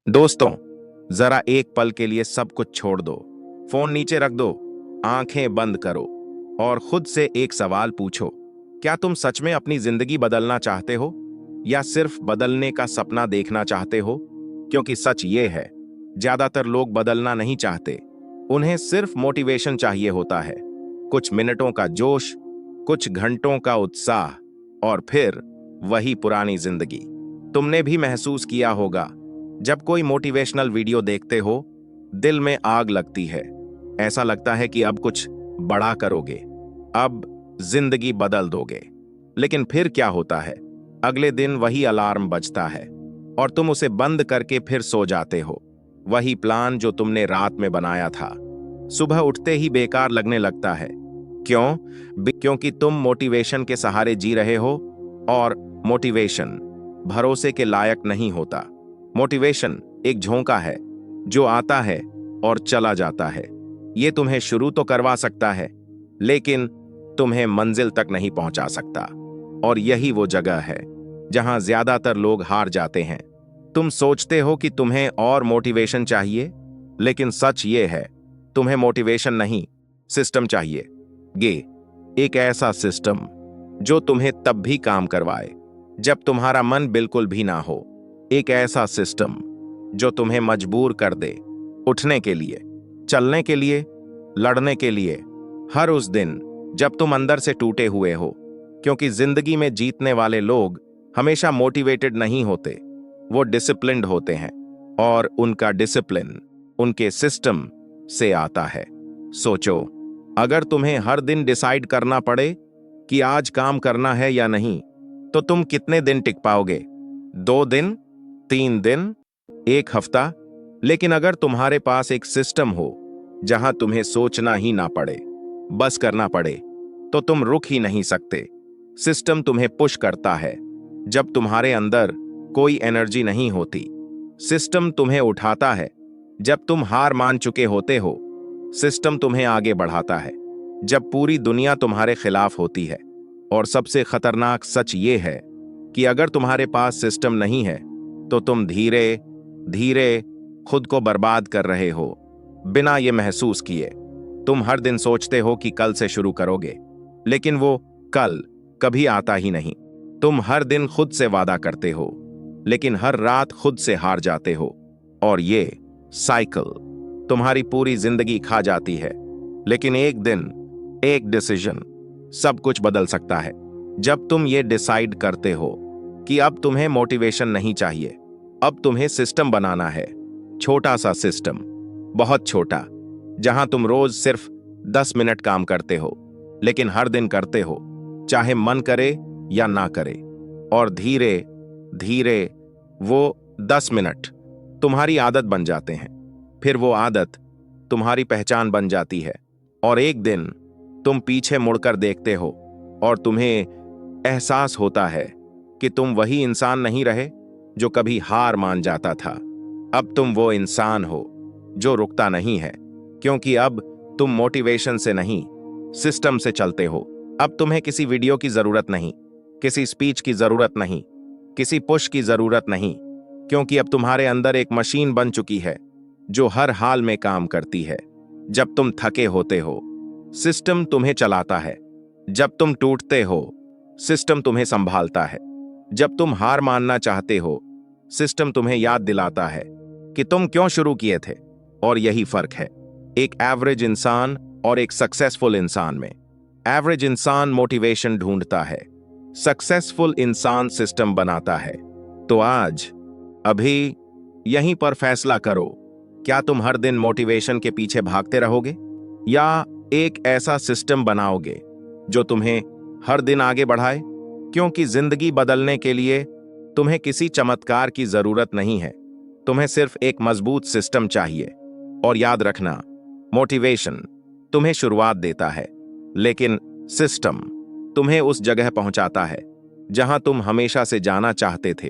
दोस्तों, जरा एक पल के लिए सब कुछ छोड़ दो। फोन नीचे रख दो, आंखें बंद करो और खुद से एक सवाल पूछो। क्या तुम सच में अपनी जिंदगी बदलना चाहते हो या सिर्फ बदलने का सपना देखना चाहते हो? क्योंकि सच ये है, ज्यादातर लोग बदलना नहीं चाहते। उन्हें सिर्फ मोटिवेशन चाहिए होता है। कुछ मिनटों का जोश, कुछ घंटों का उत्साह और फिर वही पुरानी जिंदगी। तुमने भी महसूस किया होगा, जब कोई मोटिवेशनल वीडियो देखते हो, दिल में आग लगती है। ऐसा लगता है कि अब कुछ बड़ा करोगे, अब जिंदगी बदल दोगे। लेकिन फिर क्या होता है? अगले दिन वही अलार्म बजता है और तुम उसे बंद करके फिर सो जाते हो। वही प्लान जो तुमने रात में बनाया था, सुबह उठते ही बेकार लगने लगता है। क्यों? क्योंकि तुम मोटिवेशन के सहारे जी रहे हो और मोटिवेशन भरोसे के लायक नहीं होता। मोटिवेशन एक झोंका है जो आता है और चला जाता है। ये तुम्हें शुरू तो करवा सकता है, लेकिन तुम्हें मंजिल तक नहीं पहुंचा सकता। और यही वो जगह है जहां ज्यादातर लोग हार जाते हैं। तुम सोचते हो कि तुम्हें और मोटिवेशन चाहिए, लेकिन सच ये है, तुम्हें मोटिवेशन नहीं, सिस्टम चाहिए। ये एक ऐसा सिस्टम जो तुम्हें तब भी काम करवाए जब तुम्हारा मन बिल्कुल भी ना हो। एक ऐसा सिस्टम जो तुम्हें मजबूर कर दे उठने के लिए, चलने के लिए, लड़ने के लिए, हर उस दिन जब तुम अंदर से टूटे हुए हो। क्योंकि जिंदगी में जीतने वाले लोग हमेशा मोटिवेटेड नहीं होते, वो डिसिप्लिन्ड होते हैं और उनका डिसिप्लिन उनके सिस्टम से आता है। सोचो, अगर तुम्हें हर दिन डिसाइड करना पड़े कि आज काम करना है या नहीं, तो तुम कितने दिन टिक पाओगे? 2 दिन, 3 दिन, 1 हफ्ता? लेकिन अगर तुम्हारे पास एक सिस्टम हो जहां तुम्हें सोचना ही ना पड़े, बस करना पड़े, तो तुम रुक ही नहीं सकते। सिस्टम तुम्हें पुश करता है जब तुम्हारे अंदर कोई एनर्जी नहीं होती। सिस्टम तुम्हें उठाता है जब तुम हार मान चुके होते हो। सिस्टम तुम्हें आगे बढ़ाता है जब पूरी दुनिया तुम्हारे खिलाफ होती है। और सबसे खतरनाक सच ये है कि अगर तुम्हारे पास सिस्टम नहीं है, तो तुम धीरे धीरे खुद को बर्बाद कर रहे हो बिना ये महसूस किए। तुम हर दिन सोचते हो कि कल से शुरू करोगे, लेकिन वो कल कभी आता ही नहीं। तुम हर दिन खुद से वादा करते हो, लेकिन हर रात खुद से हार जाते हो। और ये साइकिल तुम्हारी पूरी जिंदगी खा जाती है। लेकिन एक दिन, एक डिसीजन सब कुछ बदल सकता है। जब तुम ये डिसाइड करते हो कि अब तुम्हें मोटिवेशन नहीं चाहिए, अब तुम्हें सिस्टम बनाना है। छोटा सा सिस्टम, बहुत छोटा, जहां तुम रोज सिर्फ 10 मिनट काम करते हो, लेकिन हर दिन करते हो, चाहे मन करे या ना करे। और धीरे धीरे वो 10 मिनट तुम्हारी आदत बन जाते हैं। फिर वो आदत तुम्हारी पहचान बन जाती है। और एक दिन तुम पीछे मुड़कर देखते हो और तुम्हें एहसास होता है कि तुम वही इंसान नहीं रहे जो कभी हार मान जाता था। अब तुम वो इंसान हो जो रुकता नहीं है, क्योंकि अब तुम मोटिवेशन से नहीं, सिस्टम से चलते हो। अब तुम्हें किसी वीडियो की जरूरत नहीं, किसी स्पीच की जरूरत नहीं, किसी पुश की जरूरत नहीं, क्योंकि अब तुम्हारे अंदर एक मशीन बन चुकी है जो हर हाल में काम करती है। जब तुम थके होते हो, सिस्टम तुम्हें चलाता है। जब तुम टूटते हो, सिस्टम तुम्हें संभालता है। जब तुम हार मानना चाहते हो, सिस्टम तुम्हें याद दिलाता है कि तुम क्यों शुरू किए थे। और यही फर्क है एक एवरेज इंसान और एक सक्सेसफुल इंसान में। एवरेज इंसान मोटिवेशन ढूंढता है, सक्सेसफुल इंसान सिस्टम बनाता है। तो आज, अभी, यहीं पर फैसला करो, क्या तुम हर दिन मोटिवेशन के पीछे भागते रहोगे या एक ऐसा सिस्टम बनाओगे जो तुम्हें हर दिन आगे बढ़ाए? क्योंकि जिंदगी बदलने के लिए तुम्हें किसी चमत्कार की जरूरत नहीं है, तुम्हें सिर्फ एक मजबूत सिस्टम चाहिए। और याद रखना, मोटिवेशन तुम्हें शुरुआत देता है, लेकिन सिस्टम तुम्हें उस जगह पहुंचाता है जहां तुम हमेशा से जाना चाहते थे।